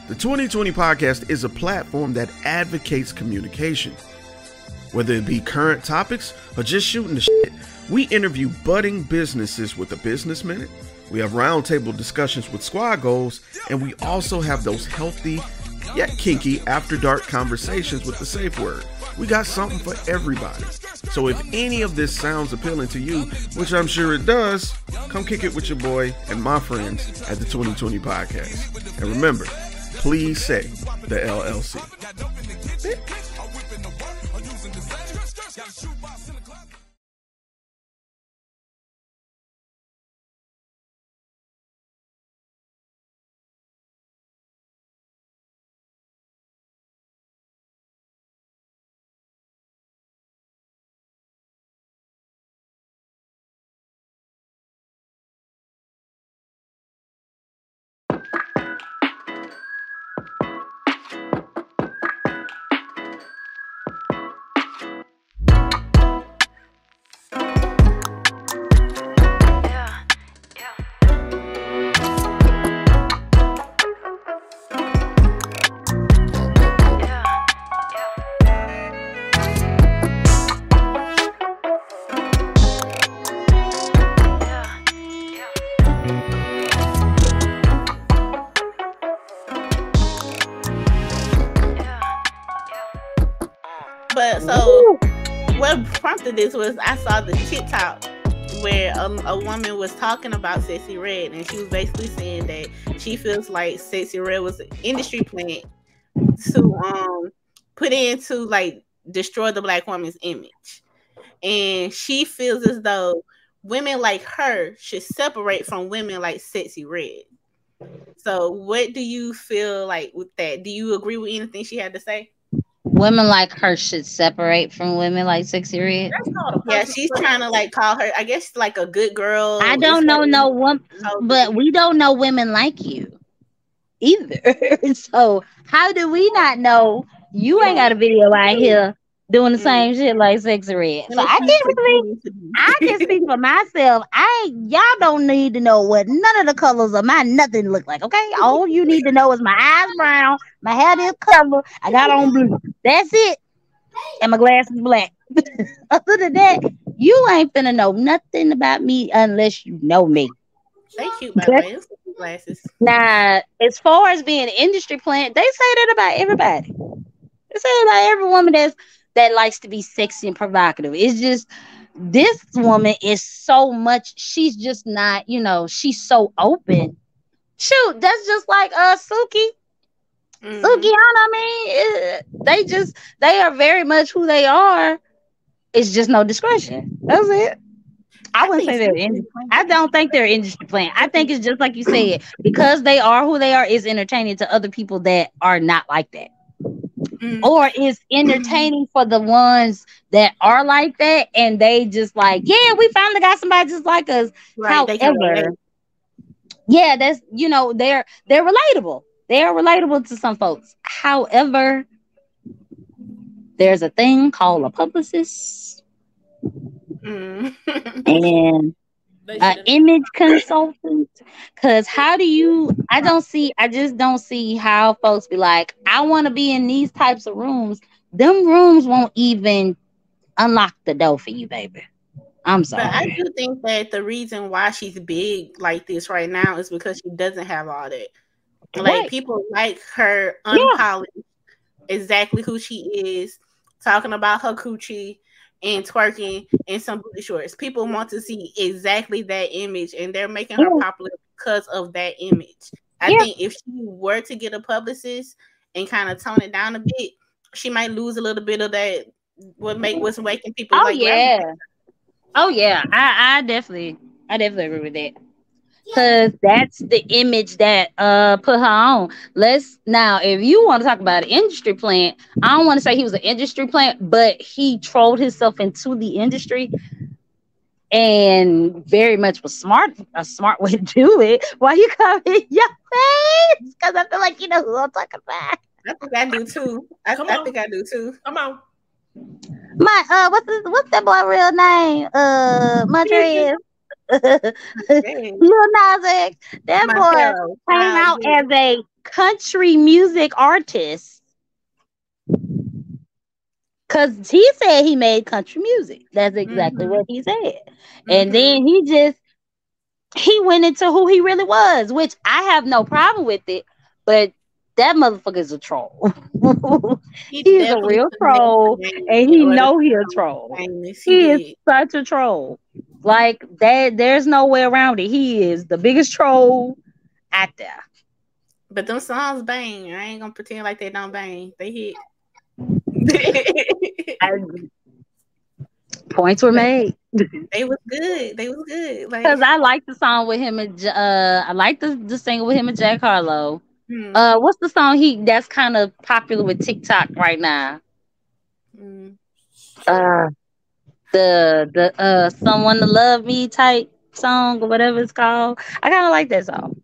The 2020 Podcast is a platform that advocates communication. Whether it be current topics or just shooting the shit, we interview budding businesses with a business minute. We have roundtable discussions with squad goals, and we also have those healthy yet kinky after dark conversations with the safe word. We got something for everybody. So if any of this sounds appealing to you, which I'm sure it does, come kick it with your boy and my friends at the 2020 Podcast. And remember, please say the LLC. What prompted this was I saw the TikTok where a woman was talking about Sexy Red, and she was basically saying that she feels like Sexy Red was an industry plant to put in to like destroy the Black woman's image, and she feels as though women like her should separate from women like Sexy Red. So what do you feel like with that? Do you agree with anything she had to say? Women like her should separate from women like Sexy Red. Yeah, she's trying to like call her, I guess, like a good girl. I don't know no one, but we don't know women like you either. So how do we not know you ain't got a video out here doing the same shit like Sexy Red? So I can speak for myself. Y'all don't need to know what none of the colors of my nothing look like. Okay, all you need to know is my eyes brown, my hair this color, I got on blue. That's it. And my glasses black. Other than that, you ain't finna know nothing about me unless you know me. They cute, by the way. Glasses. Now, as far as being an industry plant, they say that about everybody. They say that about every woman that likes to be sexy and provocative. It's just this woman is so much. She's just not, she's so open. Shoot, that's just like Suki. Sukihana, they are very much who they are. It's just no discretion. That's it. I wouldn't say they're industry. I don't think they're industry plant. I think it's just like you said, because they are who they are, is entertaining to other people that are not like that. Or it's entertaining for the ones that are like that, and they just like, yeah, we finally got somebody just like us. Right, however, yeah, that's they're relatable. They are relatable to some folks. However, there's a thing called a publicist and an image consultant. Because I just don't see how folks be like, I want to be in these types of rooms. Them rooms won't even unlock the door for you, baby. I'm sorry. But I do think that the reason why she's big like this right now is because she doesn't have all that. Like, people like her unpolished, exactly who she is, talking about her coochie and twerking and some booty shorts. People want to see exactly that image, and they're making her popular because of that image. I think if she were to get a publicist and kind of tone it down a bit, she might lose a little bit of that. What's waking people? I definitely agree with that. Because that's the image that put her on. Now, if you want to talk about an industry plant, I don't want to say he was an industry plant, but he trolled himself into the industry and very much was a smart way to do it. Why you come in your face? Because I feel like you know who I'm talking about. I think I do too. I think I do too. Come on. What's that boy real name? Madrid. Lil Nas X. That boy came out as a country music artists. Because he said he made country music. That's exactly what he said. And then he went into who he really was, which I have no problem with it. But that motherfucker is a troll. He is a real troll, and he know he a troll. He is such a troll. Like that, there's no way around it. He is the biggest troll out there. But them songs bang. I ain't gonna pretend like they don't bang. They hit. Points were made. They was good. They was good. Because I like the song with him and I like the single with him and Jack Harlow. What's the song that's kind of popular with TikTok right now? The Someone to Love Me type song or whatever it's called. I kind of like that song.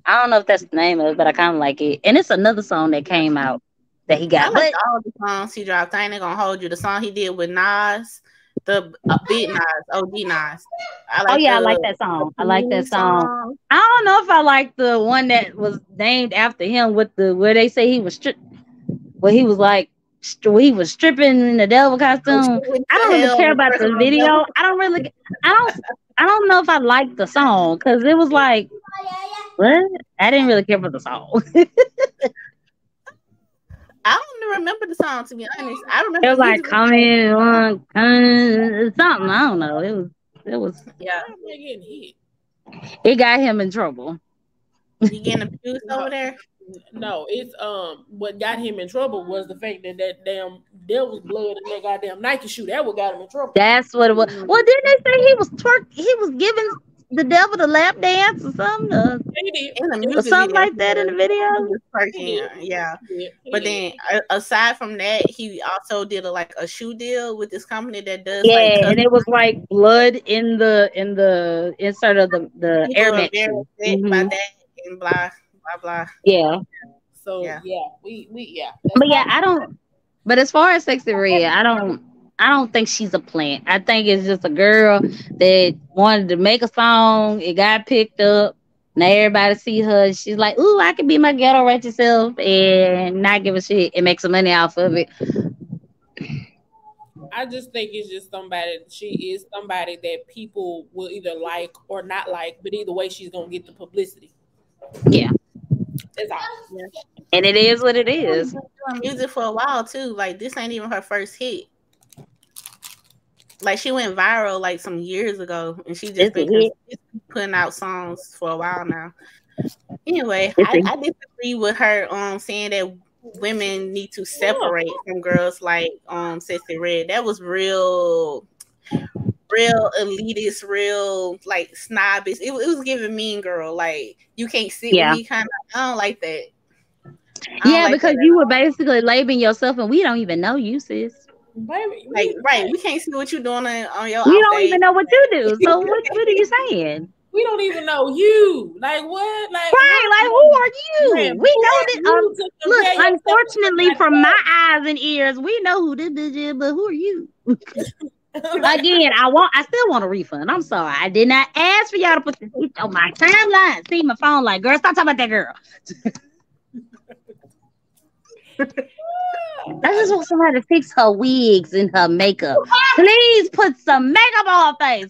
I don't know if that's the name of it, but I kind of like it. And it's another song that came out that he got. I like all the songs he dropped. I ain't gonna hold you. The song he did with Nas, the Big Nas, OG Nas. I like that song. I like that song. I don't know if I like the one that was named after him with where they say he was where he was like he was stripping in the devil costume. I don't really care about the video. I don't know if I like the song because it was like, what? I didn't really care for the song. I don't remember the song, to be honest. I remember it was like coming on something. I don't know. It was it got him in trouble. You getting abused over there? No, it's what got him in trouble was the fact that damn there was blood in that goddamn Nike shoe. That what got him in trouble. That's what it was. Well, didn't they say he was giving the devil the lap dance or something? Or something like that in the video. Yeah. But then aside from that, he also did a shoe deal with this company that does and it was like blood in the insert of the Air Max. By that and blah blah blah. Yeah. So we But I don't. But as far as Sexy Red, I don't think she's a plant. I think it's just a girl that wanted to make a song. It got picked up. Now everybody see her. She's like, ooh, I could be my ghetto ratchet self and not give a shit and make some money off of it. I just think it's just somebody. She is somebody that people will either like or not like, but either way, she's gonna get the publicity. Yeah. That's all. Yeah. And it is what it is. She's been doing music for a while too. Like this ain't even her first hit. Like she went viral like some years ago, and she just been putting out songs for a while now. Anyway, I disagree with her saying that women need to separate from girls like Sexy Red. That was real elitist, real like snobbish. It was giving Mean Girl. Like you can't sit with me kind of. I don't like that. Because you were basically labeling yourself, and we don't even know you, sis. Baby, like right, we can't see what you're doing on your. We don't even know what you do. So what are you saying? We don't even know you. Like what? Like right? Like who are you? Man, we know that. Look, unfortunately, from my eyes and ears, we know who this bitch is, but who are you? Again, I still want a refund. I'm sorry, I did not ask for y'all to put this on my timeline. See my phone, like, girl, stop talking about that girl. I just want somebody to fix her wigs and her makeup. Please put some makeup on her face.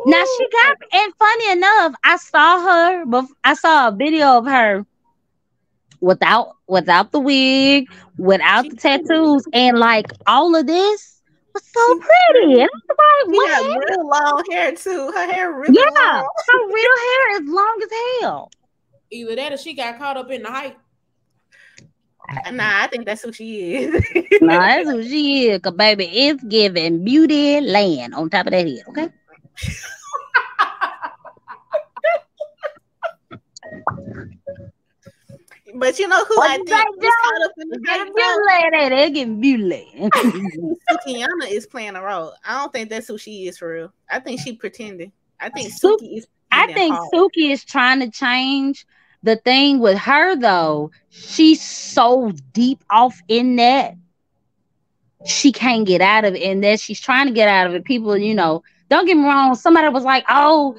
Now she got, and funny enough, I saw a video of her without the wig, without the tattoos, and like all of this was so pretty. And I was like, what? She got real long hair too. Her hair really long. Her real hair is long as hell. Either that or she got caught up in the hype. Nah, I think that's who she is. Nah, that's who she is. Cause baby, it's giving beauty land on top of that head. Okay. But you know who I think is caught up in the hype? They're getting beauty land. Sukiyana is playing a role. I don't think that's who she is for real. I think she pretending. I think Suki is. I think Suki is trying to change. The thing with her though, she's so deep off in that she can't get out of it, and that she's trying to get out of it. People, don't get me wrong. Somebody was like, "Oh,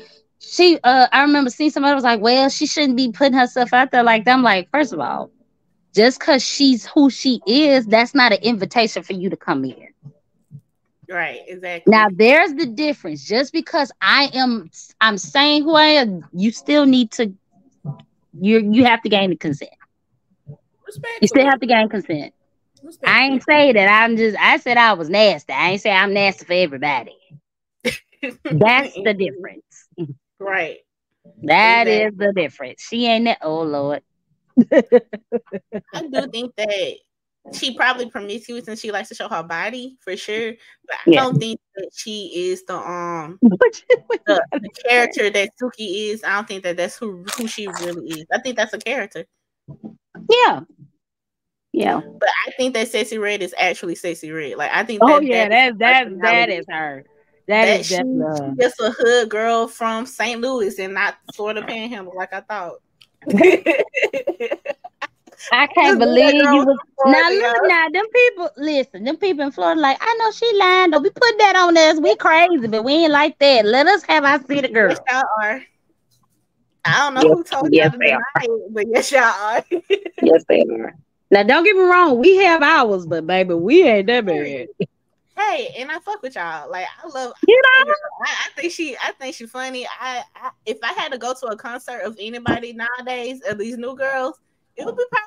I remember seeing somebody was like, well, she shouldn't be putting herself out there like that. I'm like, first of all, just because she's who she is, that's not an invitation for you to come in. Right, exactly. Now there's the difference. Just because I'm saying who I am, you still need to you have to gain the consent. You still have to gain consent. I ain't say that I said I was nasty. I ain't say I'm nasty for everybody. That's the difference. Right. That is the difference. She ain't that. Oh Lord. I do think that she probably promiscuous and she likes to show her body for sure. But I don't think that she is the character that Suki is. I don't think that that's who she really is. I think that's a character. Yeah. Yeah. But I think that Sexy Red is actually Sexy Red. Like I think that is her. That is definitely she's just a hood girl from St. Louis and not Florida Panhandle like I thought. I can't believe you was now them people in Florida like, I know she lying, don't be putting that on us. We crazy, but we ain't like that. Let us have our city girl. Yes, y'all are. I don't know who told y'all to deny it, but yes, y'all are. Yes, they are. Now don't get me wrong, we have ours, but baby, we ain't that bad. Hey, and I fuck with y'all. Like I love, I think she funny. I if I had to go to a concert of anybody nowadays, of these new girls, it would be her.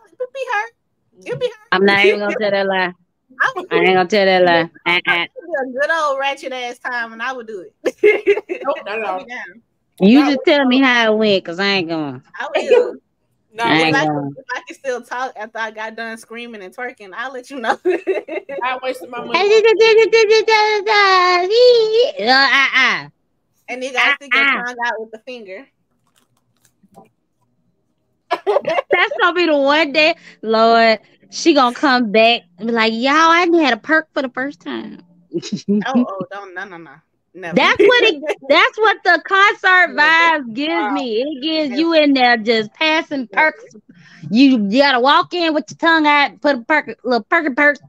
It'd be her. I'm not even gonna tell that lie. I ain't gonna tell that lie. A good old ratchet ass time, and I would do it. You just tell me how it went, cause I ain't going. I will. No, if I can still talk after I got done screaming and twerking, I'll let you know. I wasted my money. And you gotta stick your tongue out with the finger. That's gonna be the one day, Lord. She gonna come back and be like, y'all, I had a perk for the first time. Don't no. Never. That's what the concert vibes gives me. It gives you in there just passing perks. You gotta walk in with your tongue out, put a little perk.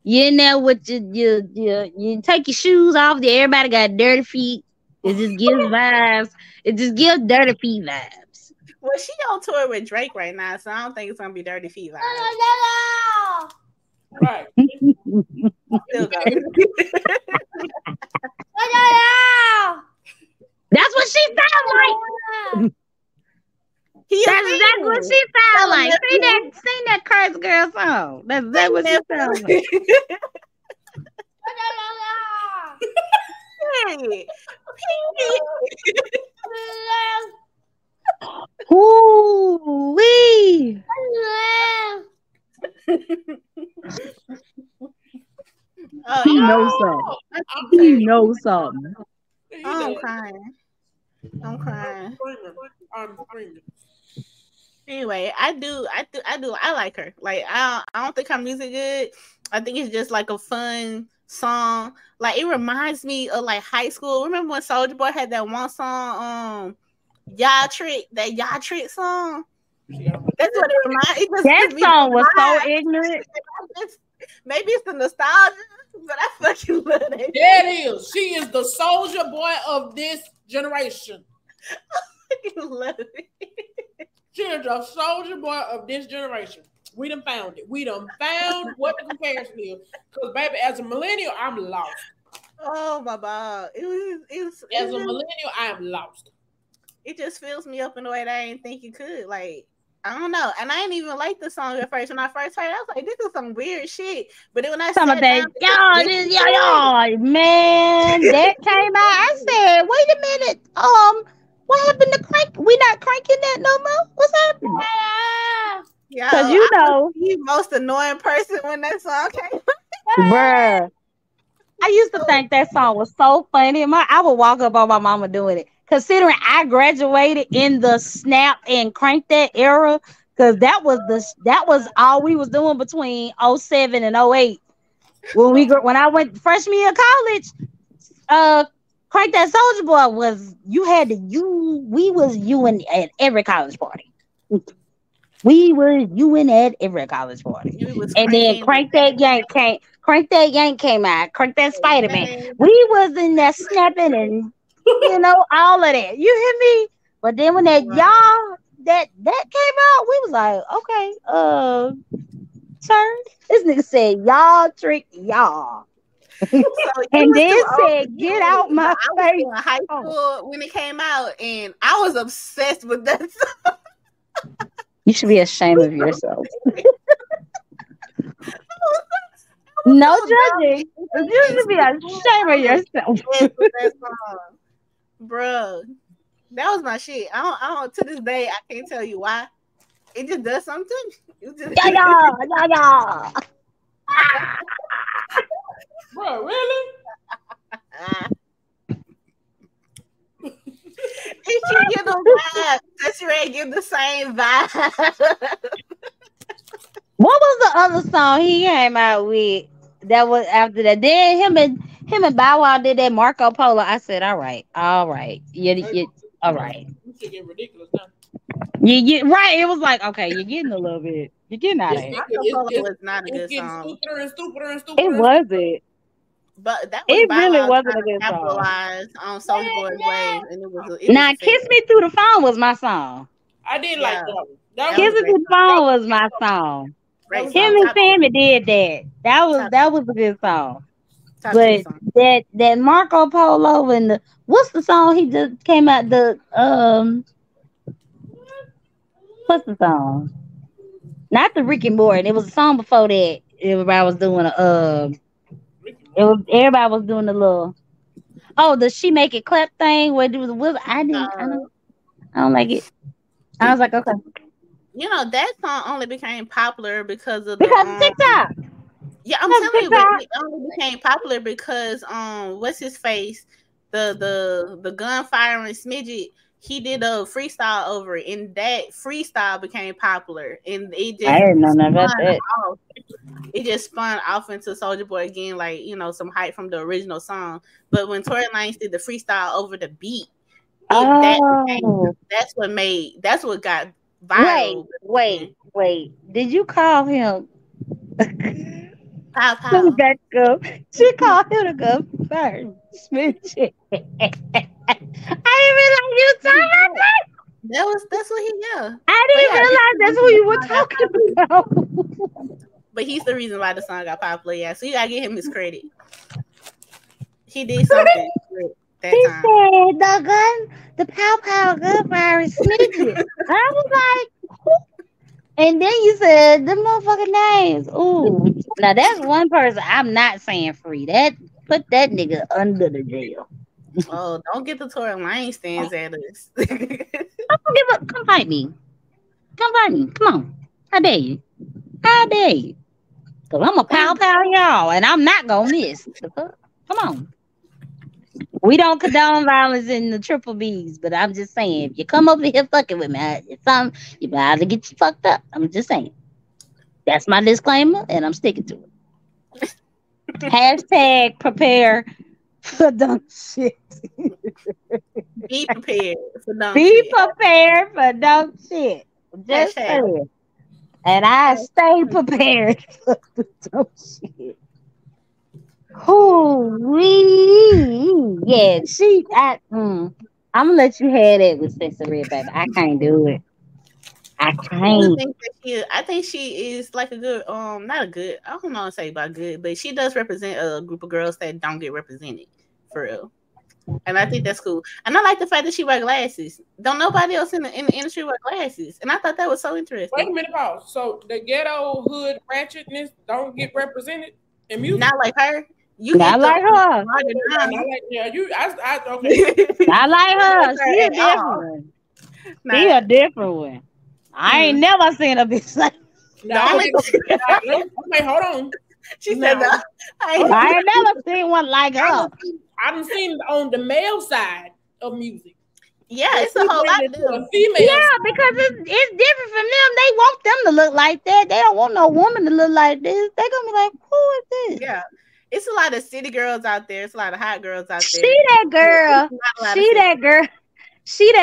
You in there with you take your shoes off. Everybody got dirty feet. It just gives vibes. It just gives dirty feet vibes. Well, she on tour with Drake right now, so I don't think it's gonna be dirty feet vibes. Right. Still go. That's what she sounds like. That's exactly what she sounds like. Sing that Curse Girl song. That's what she sounds like. Ooh wee. He knows something. He knows something. I'm crying. I'm screaming. Anyway, I like her. Like I don't think her music good. I think it's just like a fun song. Like it reminds me of like high school. Remember when Soulja Boy had that one song, Y'all Trick song? That's what it reminds me. That song was so ignorant. Maybe it's the nostalgia, but I fucking love that. Yeah, it is. She is the Soulja Boy of this generation. I fucking love it. She is the Soulja Boy of this generation. We done found it. We done found what the comparison is. Because, baby, as a millennial, I'm lost. Oh, my God. As a millennial, I am lost. It just fills me up in a way that I didn't think it could. Like, I don't know. And I didn't even like the song at first. When I first heard it, I was like, this is some weird shit. But then when I sat down, man, that came out. I said, wait a minute. What happened to crank? We not cranking that no more? What's happening? Because you know, the most annoying person when that song came. Bruh. I used to think that song was so funny. I would walk up on my mama doing it. Considering I graduated in the snap and crank that era, because that was all we was doing between 07 and 08. When I went freshman year of college, Crank That Soulja Boy was we was you at every college party. We were you in at every college party. And then Crank That Yank came out. Crank That Spider-Man. We was in there snapping and You know, all of that. You hear me? But then when that y'all that came out, we was like, okay, sir. This nigga said y'all trick y'all. And then said, get out my face. I was in high school when it came out, and I was obsessed with that song. You should be ashamed of yourself. No judging. You should be ashamed of yourself. Bro, that was my shit. I don't. To this day, I can't tell you why. It just does something. Yeah. Bro, really? If she give them vibe, that you ain't give the same vibe. What was the other song he came out with that was after that? Then him and Bow Wow did that Marco Polo. I said, all right. You all right. You should get ridiculous now. You right. It was like, okay, you're getting a little bit. You're getting out of here. It was not a good song. It wasn't. But that was it really wasn't a good song. On Soulja Boy's Wave, and it was. Now, "Kiss Me Through the Phone" was my song. I did like that one. "Kiss Me Through the Phone" was my song. Him and Sammy did that. That was a good song. But that Marco Polo and what's the song he just came out what's the song? Not the Rick and Morty. It was a song before that. Everybody was doing everybody was doing the little the She Make It Clap thing where it was I don't like it. I was like, okay. You know, that song only became popular because of TikTok. Yeah, I'm telling you, it only became popular because what's his face? The gunfire and Smidget, he did a freestyle over it, and that freestyle became popular, and it just I didn't know nothing about that. It just spun off into Soulja Boy again, like, you know, some hype from the original song. But when Tory Lanez did the freestyle over the beat, that's what got viral. Wait. Did you call him? Pow, pow. She called him to go first. I didn't realize you were talking about that. That's what he I didn't realize that's who you were talking about. But he's the reason why the song got popular. Yeah, so you gotta give him his credit. He did something that he time. Said the pow gunfire is Smidget. I was like, who? And then you said the motherfucking names. Ooh, now that's one person I'm not saying free. Put that nigga under the jail. Oh, don't get the Tory Lanez stands at us. Come fight me. Come on. How dare you? Cause I'm a pow y'all, and I'm not gonna miss. Come on. We don't condone violence in the triple B's, but I'm just saying, if you come over here fucking with me, you better get you fucked up. I'm just saying. That's my disclaimer, and I'm sticking to it. Hashtag prepare for dumb shit. Be prepared for dumb shit. Be prepared for dumb shit. Just saying. And I stay prepared for the dumb shit. Yeah, I'm gonna let you have that with Sexy Red, baby. I can't do it. I can't. I think she is like a good, not a good, I don't know how to say about good, but she does represent a group of girls that don't get represented for real. And I think that's cool. And I like the fact that she wear glasses. Don't nobody else in the industry wear glasses. And I thought that was so interesting. Wait a minute, pause. So the ghetto hood ratchetness don't get represented in music? Not like her. Not like her. Not like her. She a different one. She a different one. I ain't never seen a bitch like okay, hold on. She said that. I ain't never seen one like her. I done seen it on the male side of music. Yeah, it's a whole lot of female. Yeah, because it's different from them. They want them to look like that. They don't want no woman to look like this. They're gonna be like, who is this? Yeah. It's a lot of city girls out there. It's a lot of hot girls out there. She that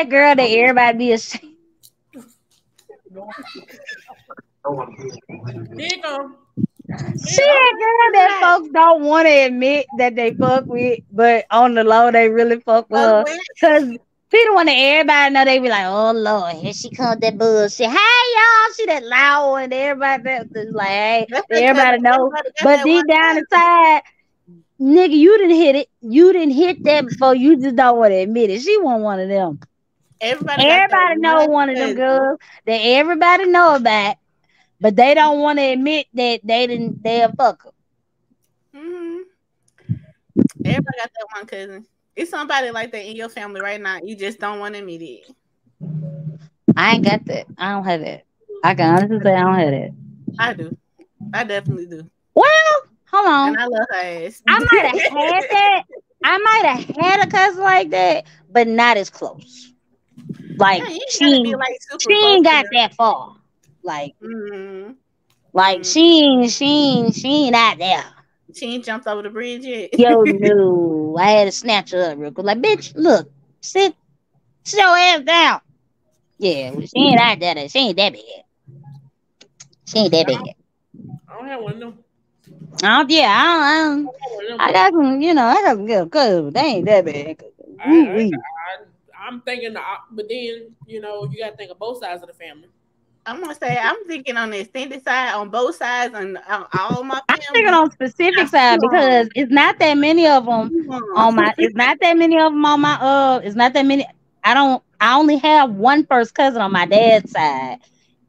girl that everybody be ashamed. She a girl that folks don't want to admit that they fuck with, but on the low they really fuck with her. Cause Peter want to everybody know, they be like, oh Lord, here she comes that bullshit. Hey y'all, she that loud one. Everybody is like, hey, everybody know. But deep down inside, nigga, you didn't hit it. You didn't hit that before. You just don't want to admit it. She wasn't one of them. Everybody know one of them girls that everybody know about, but they don't want to admit that they a fucker. Mm-hmm. Everybody got that one cousin. It's somebody like that in your family right now. You just don't want to admit it. I ain't got that. I don't have that. I can honestly say I don't have that. I do. I definitely do. Well, hold on. And I love her ass. I might have had that. I might have had a cousin like that, but not as close. Like she ain't got that far. Like, she ain't out there. She ain't jumped over the bridge yet. Yo, no. I had to snatch her up real quick. Like, bitch, look, sit your ass down. Yeah, well, she ain't out there. She ain't that bad. She ain't that bad. I don't have one of them. I got some, I got some good cousins. They ain't that bad. I'm thinking, but then, you got to think of both sides of the family. I'm gonna say I'm thinking on the extended side, on both sides, and all my family. I'm thinking on specific side because it's not that many of them on my. It's not that many of them on my. It's not that many. I only have one first cousin on my dad's side,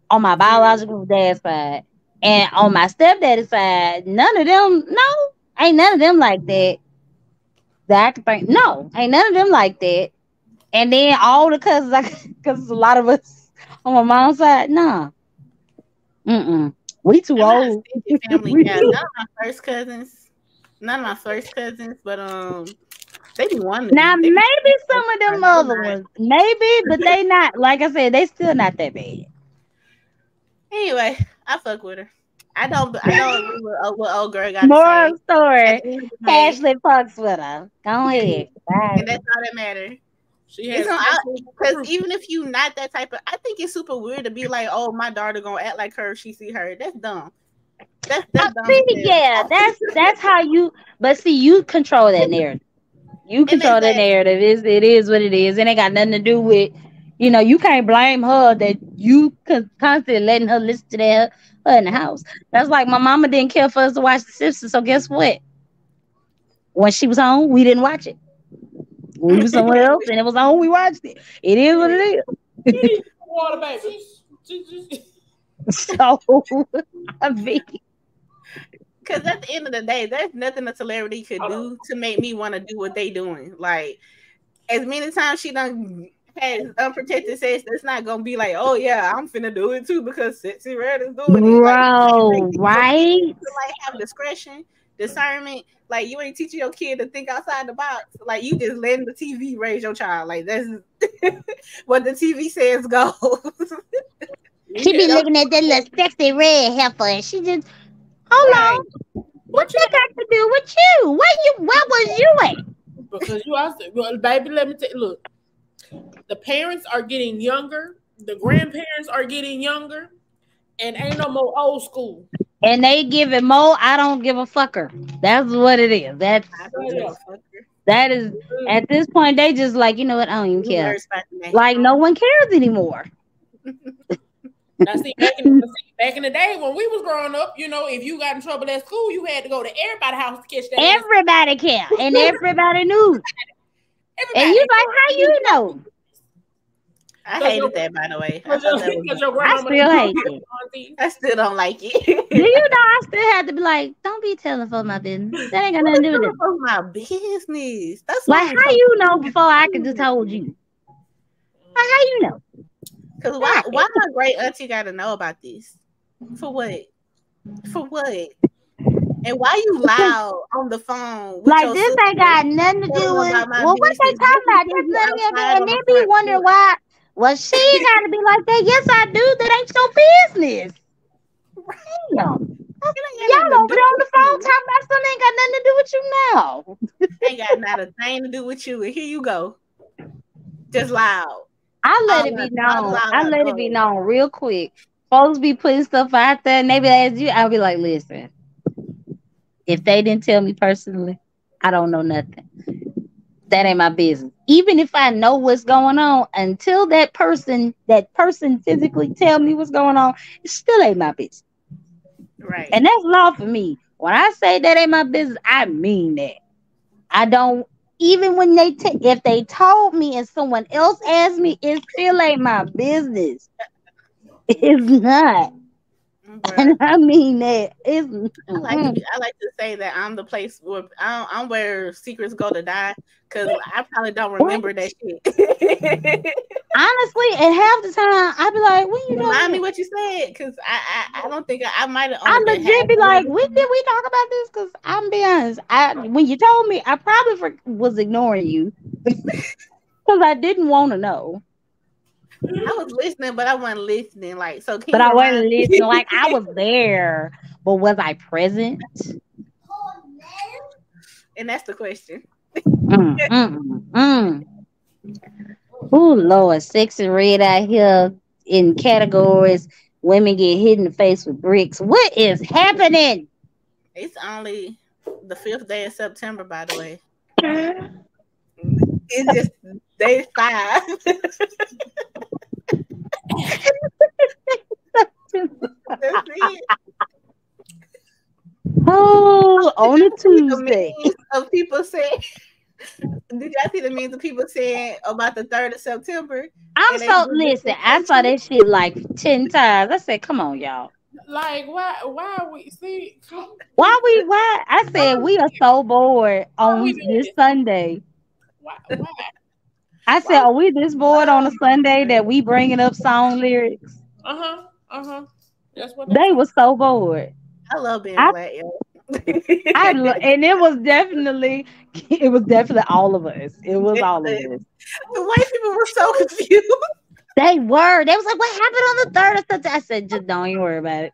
on my biological dad's side, and on my stepdaddy's side, none of them. No, ain't none of them like that. That I can think. No, ain't none of them like that. And then all the cousins, because a lot of us. On my mom's side, nah. We too old. Family, none of my first cousins, but they be one. Now maybe some of them other ones, maybe, but they not. Like I said, they still not that bad. Anyway, I fuck with her. I don't agree with what old girl got to say. Moral story. Ashley fucks with her. Go ahead. And that's all that matters. Because even if you not that type of, I think it's super weird to be like, oh, my daughter gonna act like her if she see her. That's dumb. That's dumb. Yeah, that's how you. But see, you control that narrative. You control that narrative. It is what it is, and it got nothing to do with. You can't blame her that you constantly letting her listen to that her in the house. That's like my mama didn't care for us to watch The Simpsons. So guess what? When she was home, we didn't watch it. We were somewhere else and it was on. We watched it. It is what it is. Water, baby. So, I mean, because at the end of the day, there's nothing a celebrity could do to make me want to do what they doing. Like, as many times she done has unprotected sex, that's not gonna be like, oh yeah, I'm finna do it too because Sexy Red is doing it. Bro, right? To have discretion, discernment. Like, you ain't teaching your kid to think outside the box. Like, you just letting the TV raise your child. Like, that's what the TV says goes. She be looking at that little sexy red heifer and she just, hold on. What that got to do with you? Where was you at? Because you also, well, baby, let me tell you, look. The parents are getting younger. The grandparents are getting younger. And ain't no more old school. And they give it more. I don't give a fucker. That's what it is. That is at this point they just like, you know what? I don't even care. Like no one cares anymore. Now see, back in the day when we was growing up, if you got in trouble at school, you had to go to everybody's house to catch that. Everybody cared, and everybody knew. And you like, how you know? I hated that, by the way. I still hate it. I still don't like it. Do you know I still had to be like, don't be telling folks my business. That ain't got nothing to do with it. My business. That's like how you know before I could have told you. Like how you know? Because why my great auntie got to know about this? For what? For what? And why you loud on the phone? Like this ain't got nothing to do with. Well, what they talking about? And then be wondering why. Well, she ain't got to be like that. Yes, I do. That ain't your business. Damn. Y'all over there on the phone talking about something ain't got nothing to do with you now. Ain't got not a thing to do with you. And here you go. Just loud. I let it be known. I let it be known real quick. Folks be putting stuff out there and they be asking you. I'll be like, listen, If they didn't tell me personally, I don't know nothing. That ain't my business. Even if I know what's going on, until that person physically tell me what's going on, it still ain't my business. Right. And that's law for me. When I say that ain't my business, I mean that. I don't, even when if they told me and someone else asked me, it still ain't my business. It's not. And I mean that. I like to say that I'm the place where I'm where secrets go to die, because I probably don't remember that shit. Honestly, and half the time I be like, "When you remind me what you said?" Because I don't think I might have. I legit be like, "When did we talk about this?" Because I'm be honest, when you told me, I probably was ignoring you because I didn't want to know. I was listening, but I wasn't listening. Like, so can but you I wasn't me? listening. Like I was there, but was I present? And that's the question. Oh Lord, sexy red out here in categories. Women get hit in the face with bricks. What is happening? It's only the 5th day of September, by the way. It's just day 5. That's it. Oh, on a Tuesday. Of people saying, did y'all see the memes of people saying about the 3rd of September? Listen, I saw that shit like 10 times. I said, come on, y'all. Like, why are we see? Why? I said we are so bored on this Sunday. Why? I said, are we this bored on a Sunday that we bringing up song lyrics? That's what they were so bored. I love being black, yo. And it was definitely all of us. It was all of us. The white people were so confused. They were. They was like, what happened on the 3rd of September? I said, just don't even worry about it.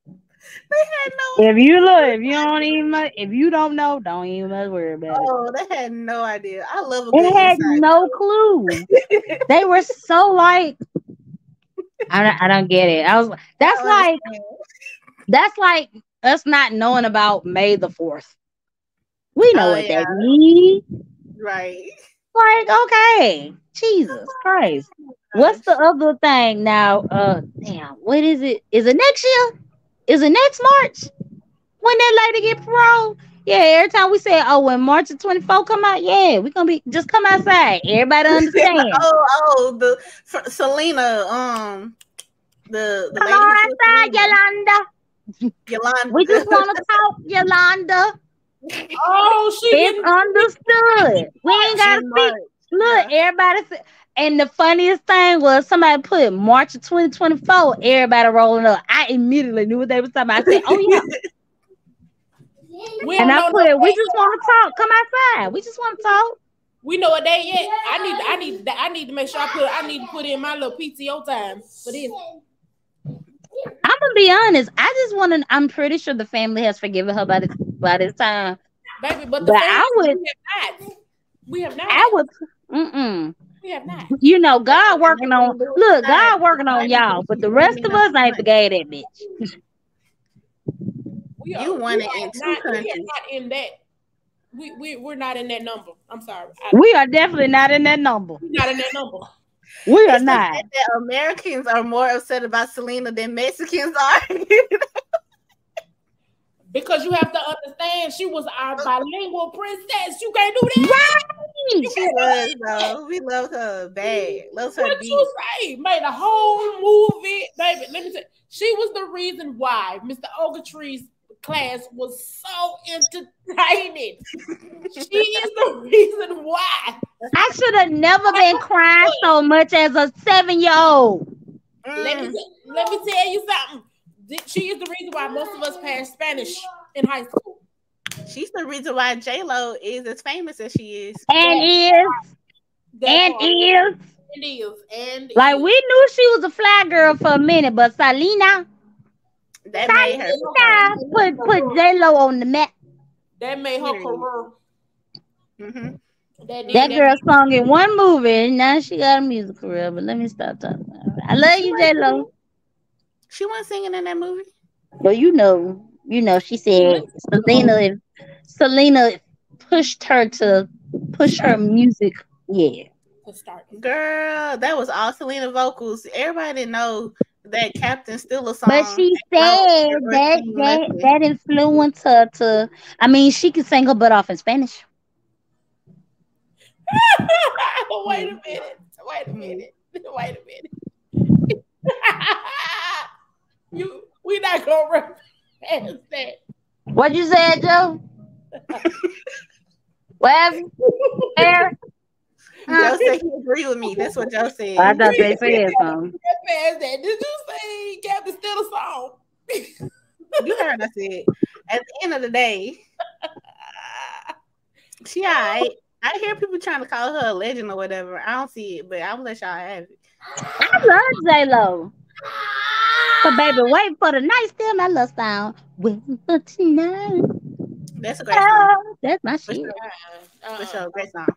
They had no. If you don't know, don't even worry about it. Oh, they had no idea. I love a good They had no clue. They were so like, I don't get it. That's like us not knowing about May the 4th. We know what that means. Right. Like, okay. Jesus Christ. What's the other thing now? Damn, what is it? Is it next year? Is it next March? When that lady get parole? Yeah, every time we say, oh, when March of 24 come out, yeah, we gonna be just come outside. Everybody understand. the Selena, the come lady on outside, Yolanda. We just want to talk, Yolanda. Oh, it's understood. We ain't gotta speak. Look, everybody. And the funniest thing was somebody put March of 2024. Everybody rolling up. I immediately knew what they was talking about. I said, "Oh yeah." And I put it. We just want to talk. Come outside. We just want to talk. We know a day yet. I need to make sure I need to put in my little PTO time for this. I'm gonna be honest. I just want to. I'm pretty sure the family has forgiven her by this time. Baby, but the family we have not. I would. We have not. You know, God working on. Look, God working on y'all, but the rest of us ain't forgave that bitch. You want it in 2 countries. We are not in that. We're not in that number. I'm sorry. We are definitely not in that number. We're not in that number. We are not. That Americans are more upset about Selena than Mexicans are. Because you have to understand, she was our bilingual princess. You can't do that. Right. She was, though. We loved her bad. Loved her what you say? Made a whole movie. Baby, let me tell you. She was the reason why Mr. Ogletree's class was so entertaining. She is the reason why. I should have never been crying so much as a 7-year-old. Let me tell you something. She is the reason why most of us passed Spanish in high school. She's the reason why J-Lo is as famous as she is. And is. Like, we knew she was a fly girl for a minute, but Selena made her put J-Lo on the map. That made her career. Mm-hmm. That girl sung in one movie, and now she got a music career. But let me stop talking about her. I love you, J-Lo. She wasn't singing in that movie. Well, you know she said Selena pushed her to push her music. Yeah. Girl, that was all Selena vocals. Everybody didn't know that Captain Stiller song. But she said that influenced her to. I mean, she could sing her butt off in Spanish. Wait a minute. We not gonna run past that. What you said, Joe? What? Joe said he agreed with me. That's what Joe said. I thought they said something. Did you say Captain Stiller song? You heard I said. At the end of the day, she alright. I hear people trying to call her a legend or whatever. I don't see it, but I'll let y'all have it. I love J-Lo. But baby, wait for the night still my love sound. Tonight. That's a great song. That's my shit. For sure, great song.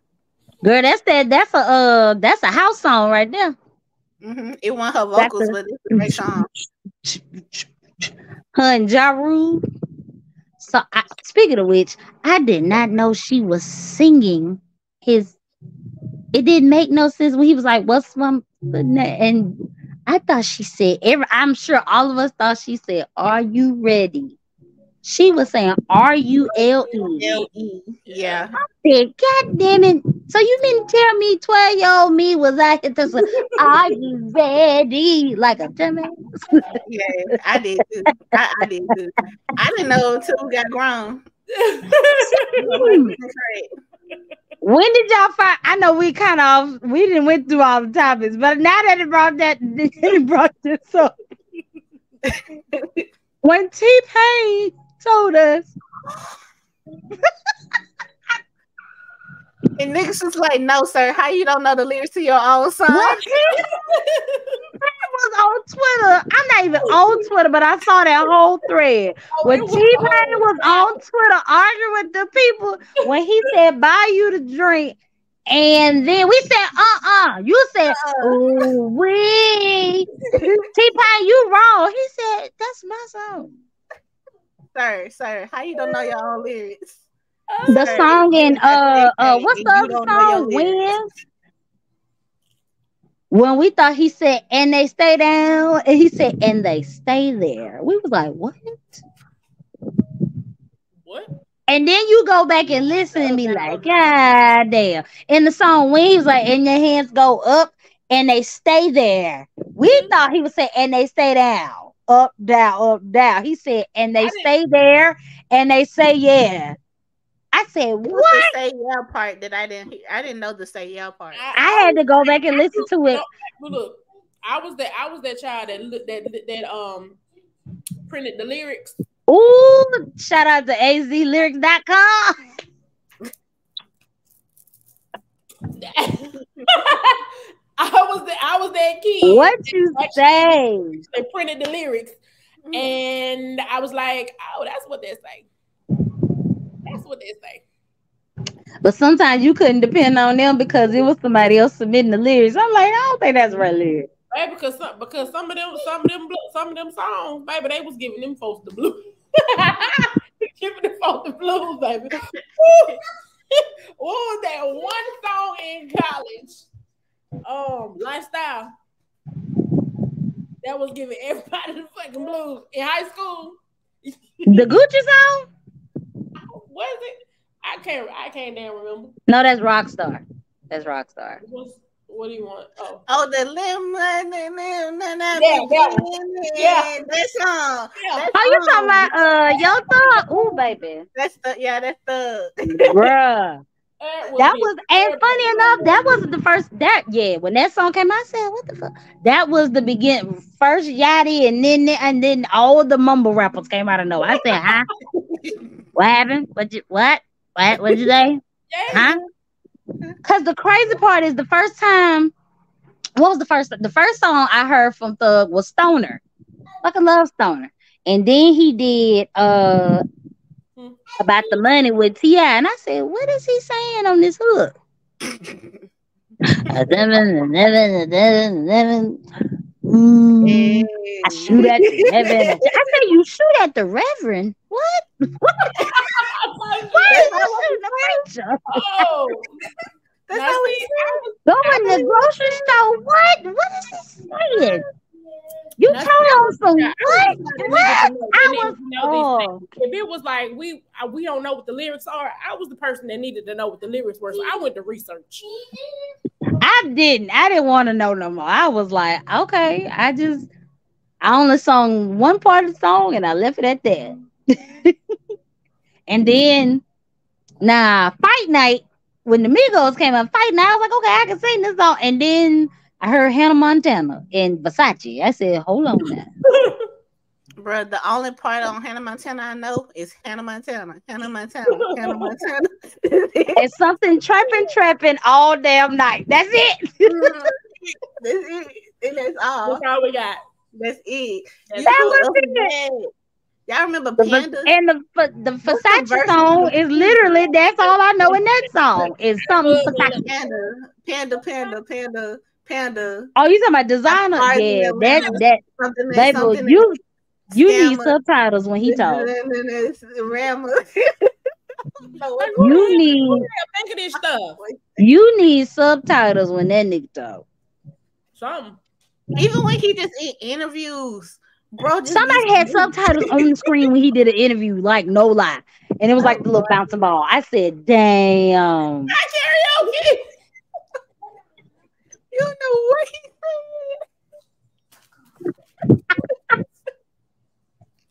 Girl, that's a house song right there. Mm-hmm. It wasn't her vocals, but it's a great song. Her and Ja Rule. So, speaking of which, I did not know she was singing his. It didn't make no sense when he was like, "What's my?" And I thought she said. I'm sure all of us thought she said, "Are you ready?" She was saying, R-U-L-E. Yeah. I said, God damn it. So you mean to tell me 12-year-old me was out here to say, are you ready? Like a dumbass. Yeah, I did too. I did too. I didn't know until we got grown. When did y'all find? I know we didn't went through all the topics, but now that it brought this up. When T-Pain told us, and niggas was like, "No, sir, how you don't know the lyrics to your own song?" It was on Twitter. I'm not even on Twitter, but I saw that whole thread when T-Pain was on Twitter arguing with the people when he said, "Buy you the drink," and then we said, You said, "Oh, we T-Pain, you wrong." He said, "That's my song." Sir, how you don't know your own lyrics? The song in what's the other song? When we thought he said, "And they stay down," and he said, "And they stay there." We was like, what? And then you go back and listen and be like, God damn. In the song when he was like, "And your hands go up and they stay there," we thought he would say, "And they stay down." Up, down. He said, "And they stay there and they say yeah." I said, "What?" The say yeah part that I didn't know the say yeah part. I had to go back and listen to it. Look, I was that child that printed the lyrics. Ooh, shout out to azlyrics.com. I was that kid. What you say? They printed the lyrics, and I was like, "Oh, that's what they say." That's what they say. But sometimes you couldn't depend on them because it was somebody else submitting the lyrics. I'm like, I don't think that's right lyrics. Right, because some of them songs, baby, they was giving them folks the blues. Giving them folks the blues, baby. What was that one song in college? Lifestyle. That was giving everybody the fucking blues in high school. The Gucci song? What is it? I can't damn remember. No, that's Rockstar. That's Rockstar. What do you want? The that song. Yeah. You talking about Yo Thug? Ooh, baby. That's the bruh. That was, and funny enough, that wasn't the first. When that song came out, I said, "What the fuck?" That was the beginning. First Yachty, and then all the mumble rappers came out of nowhere. I said, "Huh? What happened? What you say? Huh?" Because the crazy part is the first time. What was the first? The first song I heard from Thug was Stoner. Fucking love Stoner, and then he did about the money with T.I. And I said, what is he saying on this hook? I shoot at the Reverend. I say you shoot at the Reverend. What? Why is you shooting the preacher? Oh, that's how we go in the grocery store. What is he saying? You told him some what? If it was like we don't know what the lyrics are, I was the person that needed to know what the lyrics were, so I went to research. I didn't want to know no more. I was like, okay, I only sung one part of the song and I left it at that. And then fight night, when the Migos came up fight night, I was like, okay, I can sing this song. And then I heard Hannah Montana and Versace. I said, hold on now. Bro, the only part on Hannah Montana I know is Hannah Montana. It's something trapping all damn night. That's it. That's it. And that's all. That's all we got. That's it. That was it. Y'all remember Panda? And the Versace song is literally, that's all I know in that song is something Versace. Panda. Oh, you talking about designer? Yeah, that baby, you need subtitles when he talks. You need subtitles when that nigga talk. Something. Even when he just in interviews. Bro, somebody had subtitles on the screen when he did an interview, like no lie, and it was like the little bouncing ball. I said, "Damn!" Not karaoke. You know what he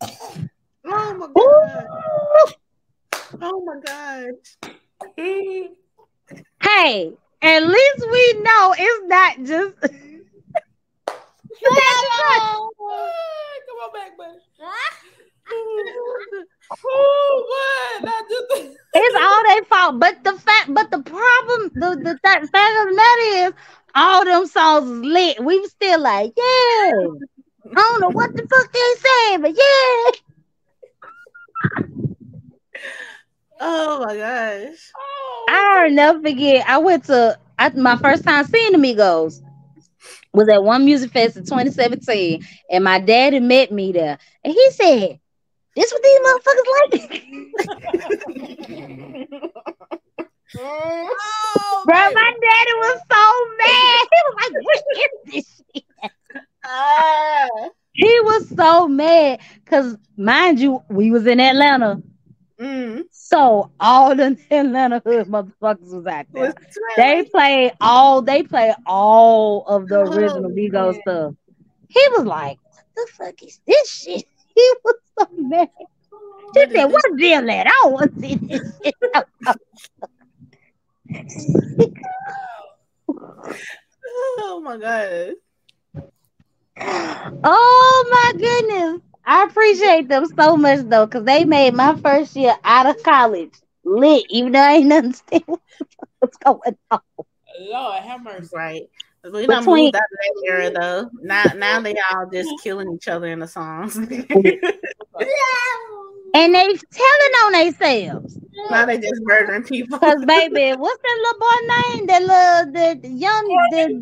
said? Oh my god! Oh my gosh! Hey, at least we know it's not just. Come on back, buddy. It's all their fault. But the problem, the fact of the matter is, all them songs is lit. We were still like, yeah. I don't know what the fuck they saying, but yeah. Oh my gosh. I'll never forget. I went to my first time seeing the Migos was at one music fest in 2017, and my daddy met me there, and he said, "This what these motherfuckers like." Bro, my daddy was so mad. He was like, "What is this shit?" He was so mad because, mind you, we was in Atlanta. So all the Atlanta hood motherfuckers was out there. They played all of the original Migos stuff. He was like, "What the fuck is this shit?" He was so mad. He said, "What's the deal at? I don't want to see this shit." Oh my god. Oh my goodness. I appreciate them so much though, because they made my first year out of college lit, even though I ain't understand what's going on. Lord have mercy. Right. We done moved out of that era though. Now they all just killing each other in the songs. And they telling on themselves. Now they just murdering people. Cause baby, what's that little boy name? The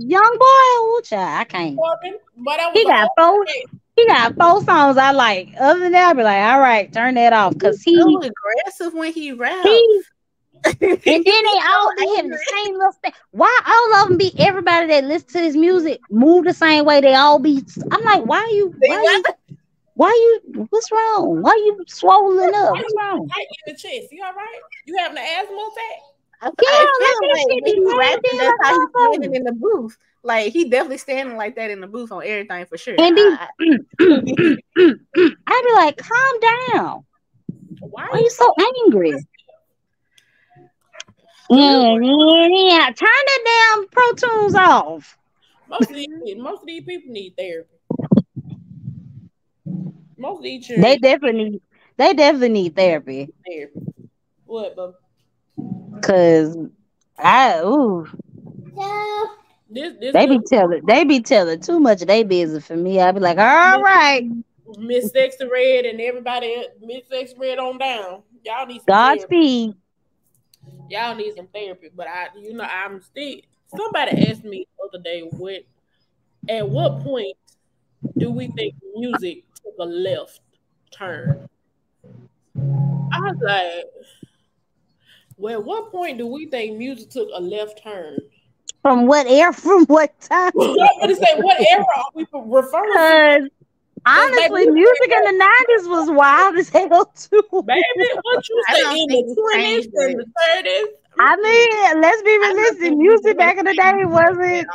young boy. Ooh, child, I can't. He got four songs I like. Other than that, I'll be like, all right, turn that off. Cause he's so aggressive when he raps. And then they all be having the same little thing. Why all of them be everybody that listens to this music move the same way? They all be. I'm like, why you? What's wrong? Why you swollen up? What's wrong? Right in the chest. You all right? You having an asthma attack? I feel like when he rapping, that's how he's standing in the booth. Like he definitely standing like that in the booth on everything for sure. And I'd be like, calm down. Why are you so angry? Yeah. Turn that damn Pro Tools off. Most of these people need therapy. Most of these they definitely need therapy. What, bub? Cause they be telling too much of their business for me. I be like, all right, Miss Sexy Red and everybody, Miss Sexy Red on down. Y'all need some Godspeed. Y'all need some therapy, but I'm still. Somebody asked me the other day, at what point do we think music took a left turn? I was like, well, at what point do we think music took a left turn? From what era? From what time? I'm going to say, what era are we referring to? Honestly, music in the 90s was wild as hell too. Baby, what you say in the 20s and the 30s? I mean, let's be realistic. Music back in the day wasn't.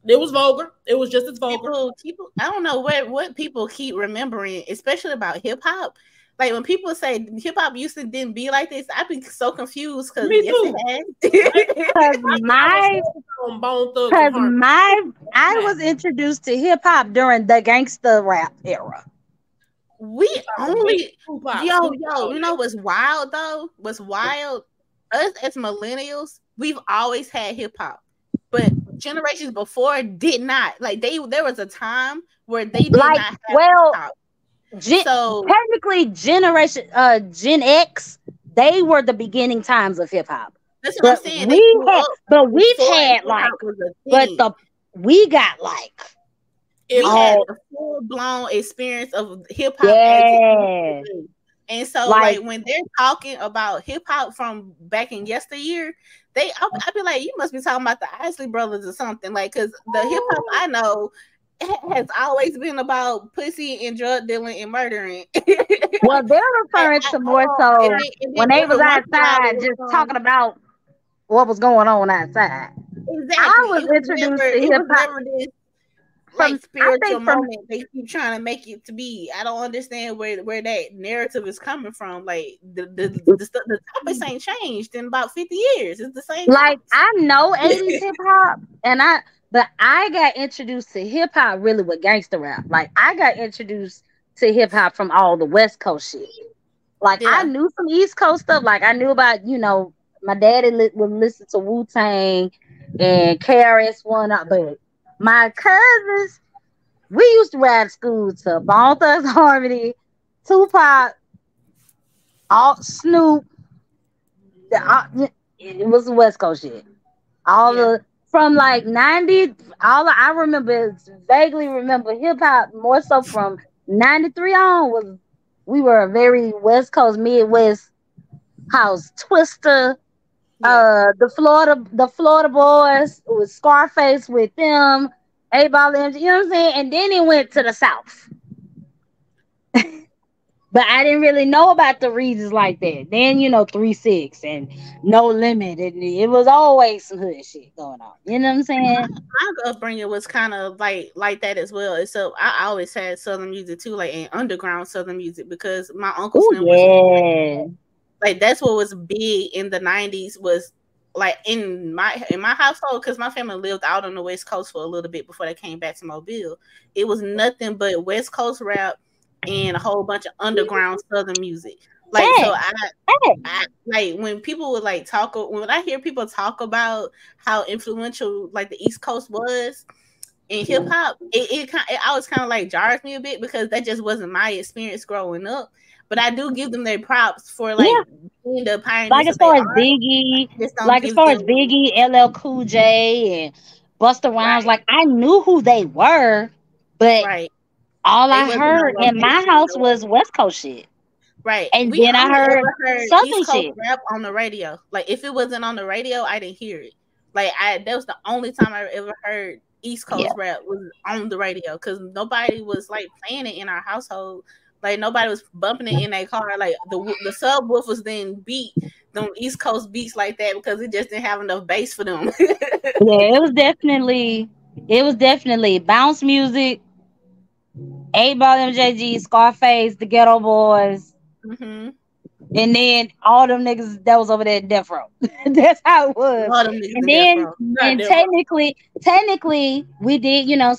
It was vulgar. It was just as vulgar. People, I don't know what people keep remembering, especially about hip hop. Like when people say hip hop used to didn't be like this, I'd be so confused because I was introduced to hip hop during the gangster rap era. We only yo, you know what's wild though? What's wild? Us as millennials, we've always had hip hop, but generations before did not. Like there was a time where they did not have hip hop. So technically, Gen X, they were the beginning times of hip hop. That's what I'm saying. We got like we had a full blown experience of hip hop. And so, like when they're talking about hip hop from back in yesteryear, I'll be like, you must be talking about the Isley Brothers or something, like because the hip hop I know has always been about pussy and drug dealing and murdering. Well, they're referring to more so when they was outside, just talking about what was going on outside. Exactly. I was introduced to hip hop from spiritual moment they keep trying to make it to be. I don't understand where that narrative is coming from. Like the topics ain't changed in about 50 years. It's the same. Like I know 80s hip hop, but I got introduced to hip hop really with gangster rap. Like I got introduced to hip hop from all the West Coast shit. Like I knew some East Coast stuff. Like I knew about my daddy would listen to Wu-Tang and KRS-One, but my cousins, we used to ride to school to Bone Thugs Harmony, Tupac, Snoop. It was the West Coast shit. From like 90, I remember, vaguely remember hip hop more so from 93 on we were a very West Coast, Midwest house. Twister, the Florida Boys with Scarface with them, A-Ball, you know what I'm saying? And then it went to the South. But I didn't really know about the regions like that. Then 3-6 and No Limit, and it was always some hood shit going on. You know what I'm saying? My upbringing was kind of like that as well. So I always had Southern music too, like and underground Southern music, because my uncle was like that's what was big in the 90s. Was like in my household, because my family lived out on the West Coast for a little bit before they came back to Mobile. It was nothing but West Coast rap and a whole bunch of underground Southern music. Like so I like when people would like talk, when I hear people talk about how influential like the East Coast was in hip hop, it always kind of like jars me a bit, because that just wasn't my experience growing up. But I do give them their props for like being the pioneers. Like as far as Biggie, LL Cool J and Busta Rhymes, like I knew who they were, but all I heard in my house was West Coast shit. Right. And then I heard Southern East Coast shit rap on the radio. Like if it wasn't on the radio, I didn't hear it. Like that was the only time I ever heard East Coast rap was on the radio, because nobody was like playing it in our household. Like nobody was bumping it in their car. Like the subwoofers didn't beat them East Coast beats like that, because it just didn't have enough bass for them. it was definitely bounce music, 8-Ball, MJG, Scarface, the Ghetto Boys, and then all them niggas that was over there at Death Row. That's how it was. And then technically we did, know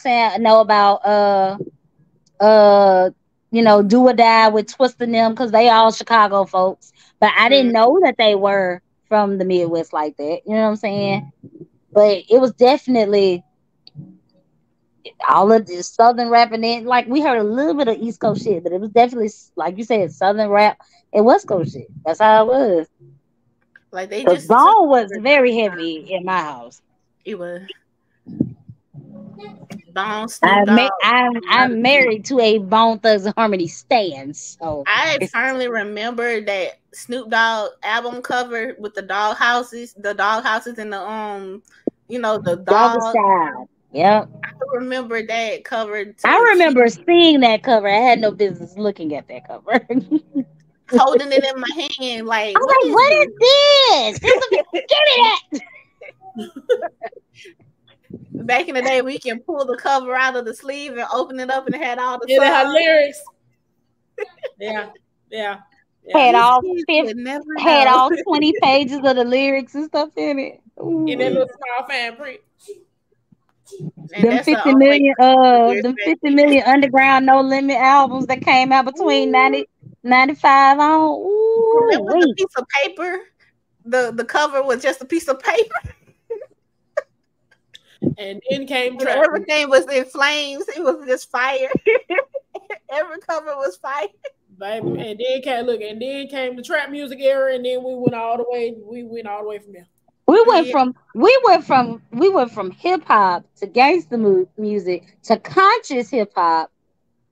about Do or Die with Twist and them, because they all Chicago folks. But I didn't know that they were from the Midwest like that. You know what I'm saying? But it was definitely all of this Southern rap, and then like we heard a little bit of East Coast shit, but it was definitely, like you said, Southern rap and West Coast shit. That's how it was. Like they just Zone was very heavy in my house. It was. Bone Snoop Dogg. I'm married to a Bone Thugs and Harmony stan. So I firmly remember that Snoop Dogg album cover with the dog houses and the the dog style. Yep. I remember that cover too. I remember seeing that cover. I had no business looking at that cover. Holding it in my hand, like, what is this? Give me that. Back in the day, we can pull the cover out of the sleeve and open it up, and it had all the had lyrics. Yeah. Had all 20 pages of the lyrics and stuff in it. Ooh. In that little small fan print. Them 50 million underground No Limit albums that came out between 95 on. Ooh, remember the piece of paper? The cover was just a piece of paper. And then came and everything was in flames. It was just fire. Every cover was fire. Baby. And then came the trap music era, and then we went all the way from there. We went from hip hop to gangster music to conscious hip hop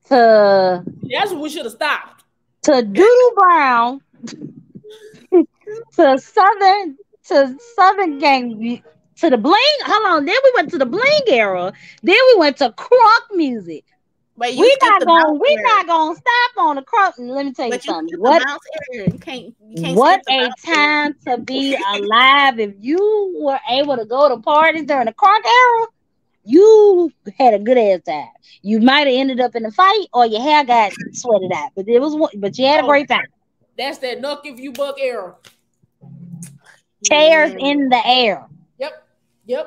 to that's what we should have stopped. To Doodle Brown to Southern gang to the bling. Hold on, then we went to the bling era. Then we went to crunk music. But we're not gonna stop on the crunk. Let me tell you something. What a time to be alive! If you were able to go to parties during the crunk era, you had a good ass time. You might have ended up in a fight, or your hair got sweated out. But you had a great time. That's that knuck if you buck era. Chairs in the air. Yep. Yeah.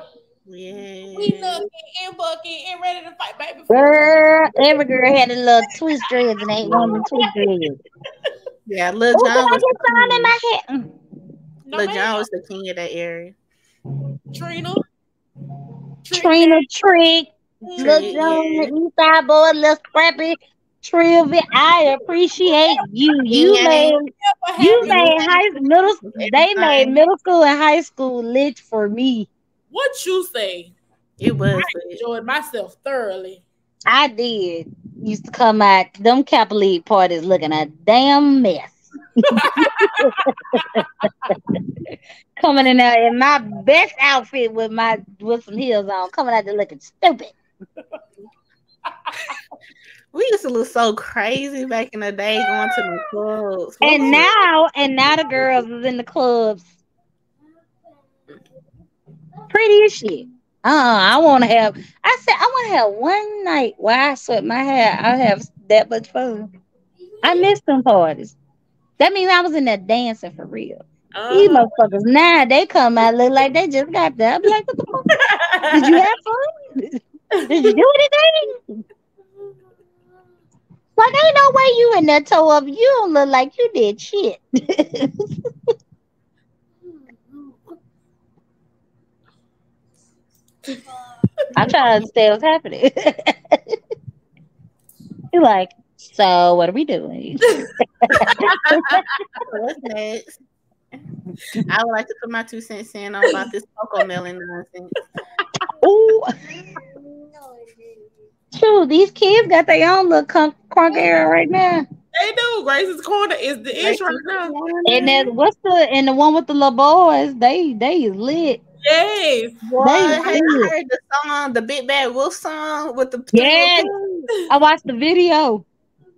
We looking and bucking and ready to fight, baby. Girl, every girl had a little twist dreads and ain't one of the twist dreads. Yeah, Lil Jon was in my head. Lil Jon was the king of that area. Trina Trick, Lil Jon, Eastside Boy, Lil Scrappy, Trivia. I appreciate you. You made middle school and high school lit for me. What you say? It was. I enjoyed myself thoroughly. I did. Used to come out them Kappa League parties looking a damn mess. Coming in there in my best outfit with some heels on, coming out there looking stupid. We used to look so crazy back in the day going to the clubs. And now the girls is in the clubs. Pretty as shit. I want to have one night where I sweat my hair. I'll have that much fun. I miss them parties. That means I was in there dancing for real. These motherfuckers now they come out look like they just got there. I'll be like, what the fuck? Did you have fun? Did you do anything? Like, ain't no way you in there toe up. You don't look like you did shit. I'm trying to understand what's happening. You're like, so what are we doing? What's next? I would like to put my 2 cents in on about this cocoa melon nonsense. Ooh. True, these kids got their own little crunk era right now. They do. Grace's Corner is the ish right now. And then the one with the little boys, they is lit. Yes. I heard the song, the Big Bad Wolf song with the yes. I watched the video.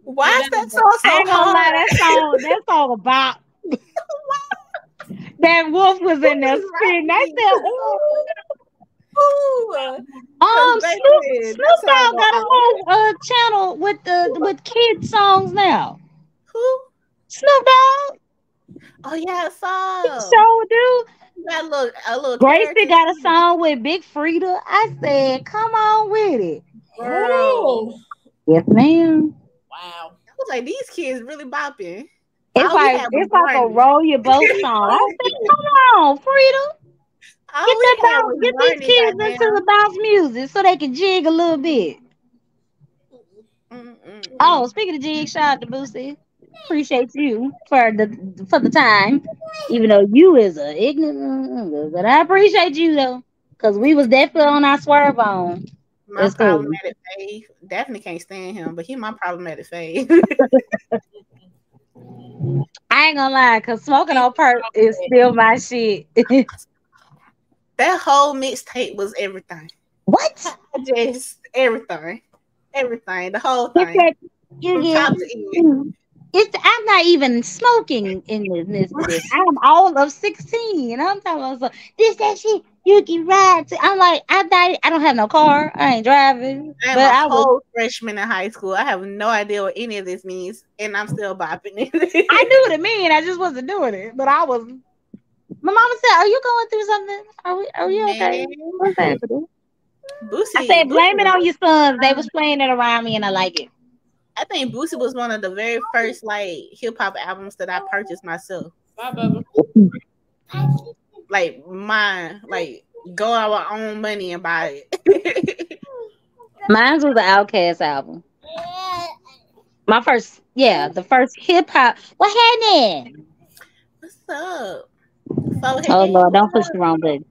Why is that song so hard? That song about that wolf was in there spinning. I said, Snoop Dogg got a whole channel with kid songs now. Who? Snoop Dogg. Oh yeah, I saw. So dude. That a little Gracie got a song with Big Frida. I said, come on with it. Girl. Yes, ma'am. Wow. I was like, these kids really bopping. It's like a roll your boat song. I said, come on, Frida. Get these kids into the bounce music so they can jig a little bit. Oh, speaking of jig, shout out to Boosie. Appreciate you for the time, even though you is a ignorant, but I appreciate you though, because we was definitely on our swerve on. My problematic fave. Definitely can't stand him, but he my problematic fave. I ain't gonna lie, cause smoking on perp is still my shit. That whole mixtape was everything. What? Just everything. The whole thing. From top to end. I'm not even smoking in this. I'm all of 16. I'm talking about that shit you can ride to. I'm like, I don't have no car. I ain't driving. I'm a whole freshman in high school. I have no idea what any of this means, and I'm still bopping it. I knew what it meant. I just wasn't doing it. But I was. My mama said, "Are you going through something? Are you okay?" What's happening? I said, "Blame it on your sons. They was playing it around me, and I like it." I think Boosie was one of the very first hip hop albums that I purchased myself. Like mine, go out our own money and buy it. Mine was the Outkast album. My first, the first hip hop. What happened? What's up? Oh Lord, don't push the wrong button.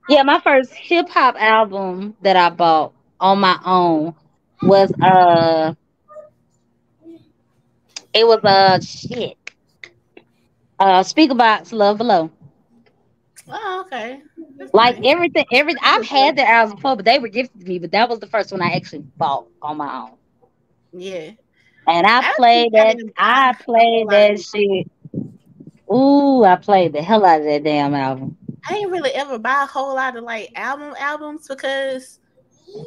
Yeah, my first hip hop album that I bought on my own was it was shit. Speaker Box, Love Below. Oh, okay. That's like nice. everything I've had their albums before, but they were gifted to me, but that was the first one I actually bought on my own. Yeah. And I played that shit. Ooh, I played the hell out of that damn album. I didn't really ever buy a whole lot of albums because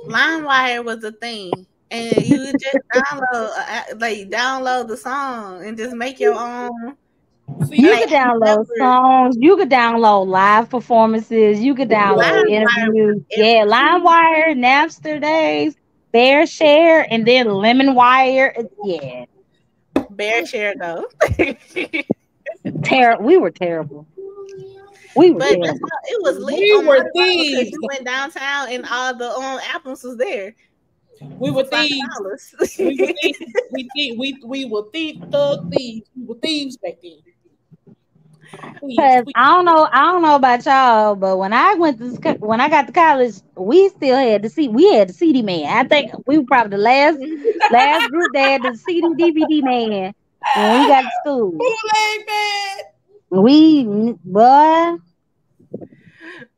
LimeWire was a thing, and you would just download the song and just make your own. You could download songs. You could download live performances. You could download interviews. Yeah, LimeWire, Napster days, Bear Share, and then LemonWire. Yeah, Bear Share though. We were terrible. Terrible. It was lit. We were thieves. You went downtown and all the albums was there. We were thieves. We were thug thieves. We were thieves back then. Because I don't know about y'all, but when I got to college, we still had the CD man. I think we were probably the last group that had the CD DVD man when we got to school. Bootleg man. Boy.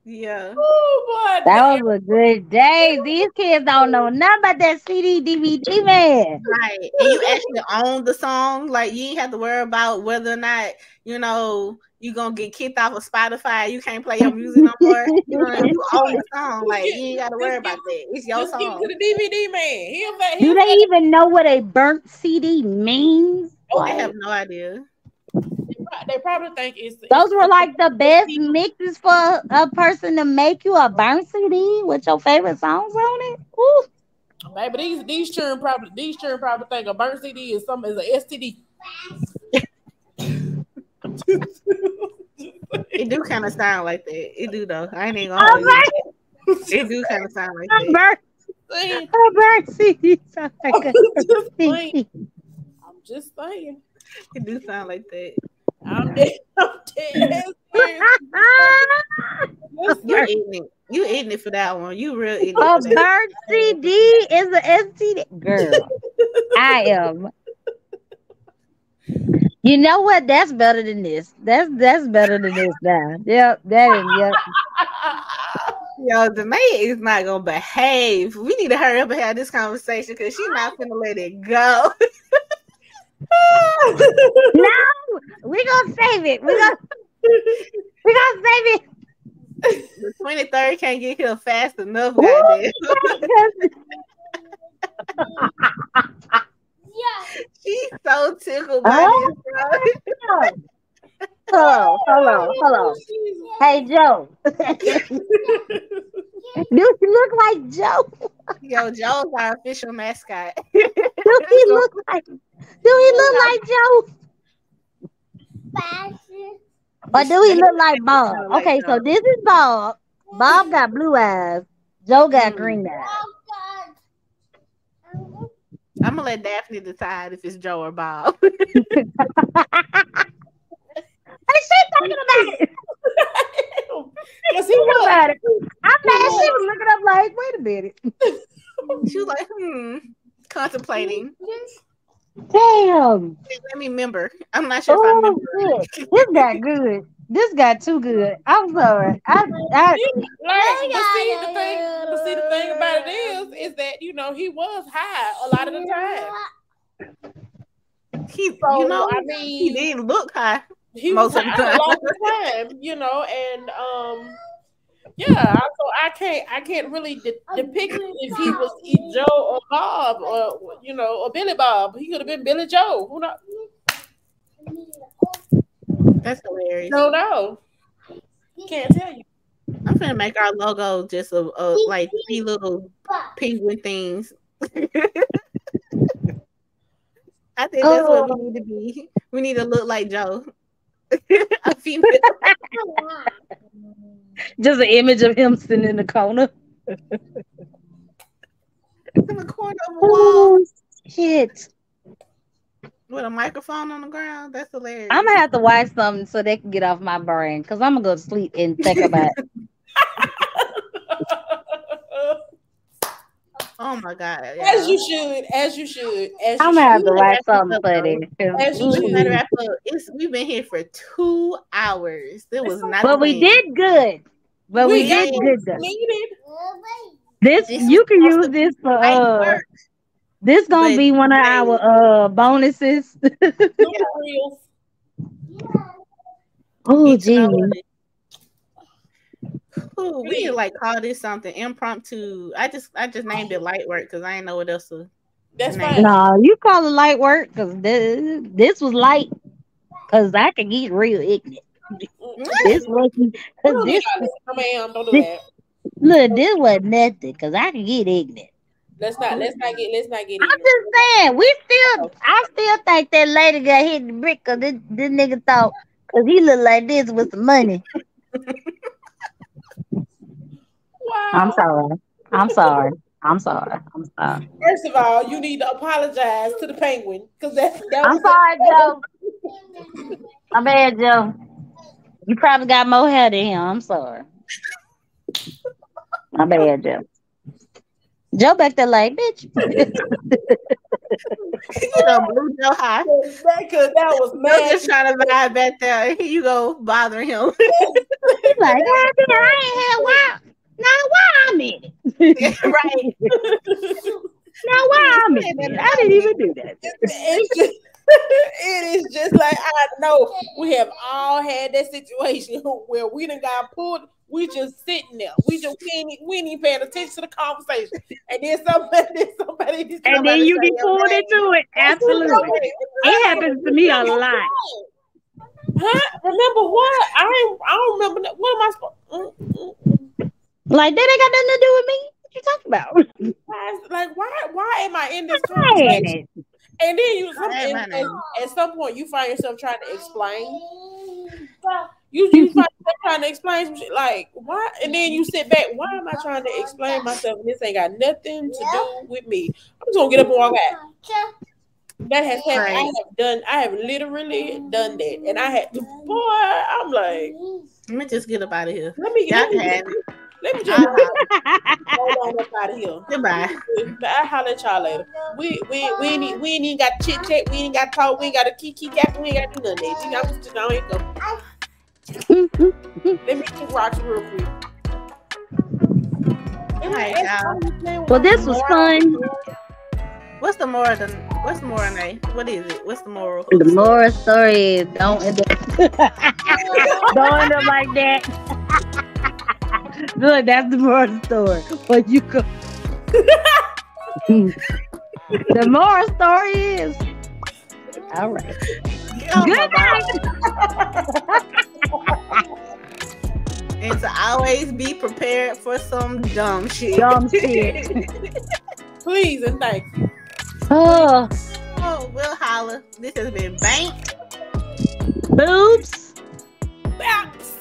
Yeah. Oh, boy, that was a good day. These kids don't know nothing about that CD DVD man. Right. And you actually own the song. Like you ain't have to worry about whether or not, you're gonna get kicked off of Spotify. You can't play your music no more. You own the song. Like you ain't gotta worry about that. It's your song. To the DVD man. Do they even know what a burnt CD means? Oh, I have no idea. They probably think those were like the best mixes for a person to make you a burnt CD with your favorite songs on it. Ooh. Maybe these children probably think a burnt CD is an STD. It do kind of sound like that. It do though. I ain't even gonna hold you. It do kind of sound like that. A burnt CD sounds like I'm just saying. It do sound like that. I'm dead. You eating it for that one. You real eating it for that. A burnt CD is an STD. Girl, I am. You know what? That's better than this. That's better than this now. Yep, that is. Yep. Yo, the maid is not gonna behave. We need to hurry up and have this conversation because she's not gonna let it go. No, we're gonna save it. We're gonna save it. The 23rd can't get here fast enough, goddamn. She's so tickled by this, bro. Hold on. Hey, Joe. Do he look like Joe? Yo, Joe's our official mascot. Do he look like Joe? Or do he look like Bob? Okay, so this is Bob. Bob got blue eyes. Joe got green eyes. I'm gonna let Daphne decide if it's Joe or Bob. Hey, she's talking about it. Yes, he was. I'm mad she was looking up like, wait a minute. She was like, contemplating. Damn. Let me remember. I'm not sure if I remember. This got good. This got too good. I'm sorry. But see, the thing about it is that he was high a lot of the time. He didn't look high. He was high a lot of the time, and so I can't really depict if he was Joe or Bob or or Billy Bob. He could have been Billy Joe. Who knows? That's hilarious. No. Can't tell you. I'm gonna make our logo just like 3 little penguin things. I think that's what we need to be. We need to look like Joe. A female. Just an image of him sitting in the corner. In the corner of the wall. Shit. With a microphone on the ground. That's hilarious. I'm gonna have to watch something so they can get off my brain, because I'm gonna go to sleep and think about it. Oh my God. Yeah. As you should. I'm gonna have to write something funny. We've been here for 2 hours. It was not. But we did good. But we did good. This you can use this for this gonna be one of our bonuses. Oh gee. Ooh, we need to like call this something impromptu. I just named it light work because I didn't know what else to. That's fine. No, you call it light work because this was light. Because I can get real ignorant. This wasn't. Don't do that. Look, this was nothing because I can get ignorant. Let's not get. I'm just saying, I still think that lady got hit in the brick because this nigga thought because he looked like this with some money. Wow. I'm sorry. First of all, you need to apologize to the penguin because that I'm sorry, Joe. My bad, Joe. You probably got more hair than him. I'm sorry. My bad, Joe. Joe back there like, bitch. Blue Joe high. That was mad. Just trying to vibe back there. Here you go, bothering him. He's like, I ain't had wild. Now why I'm in it? Right. Now why I'm in it? I didn't even do that. It is just like I know we have all had that situation where we done got pulled. We just sitting there. We ain't even paying attention to the conversation. And then somebody and then you get pulled into it. Absolutely. It happens to me a lot. Huh? Remember what? I don't remember. What am I supposed? Like that ain't got nothing to do with me. What you talking about? Like why am I in this conversation? And then at some point you find yourself trying to explain. You find yourself trying to explain some shit like why, and then you sit back. Why am I trying to explain myself? And this ain't got nothing to do with me. I'm just gonna get up and walk out. That has happened. I have literally done that, and I had to. Boy, I'm like, let me just get up out of here. Let me just go on up out of here. Goodbye. I'll holler at y'all later. We ain't even got chit chat. We ain't got talk. We ain't got a kiki cap. We ain't got to do none of that. I'm just down here go. Let me kick rocks real quick. Well, this was fun. What's the moral? What's the moral, Nay? What is it? What's the moral? The moral story is don't end up like that. Good, that's the moral story. But you go. The moral story is all right. Good night. And to always be prepared for some dumb shit. Please and thank you. Oh, we'll holler. This has been Bank. Boobs. BAPs.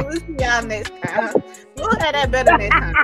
We'll see y'all next time. We'll have that better next time.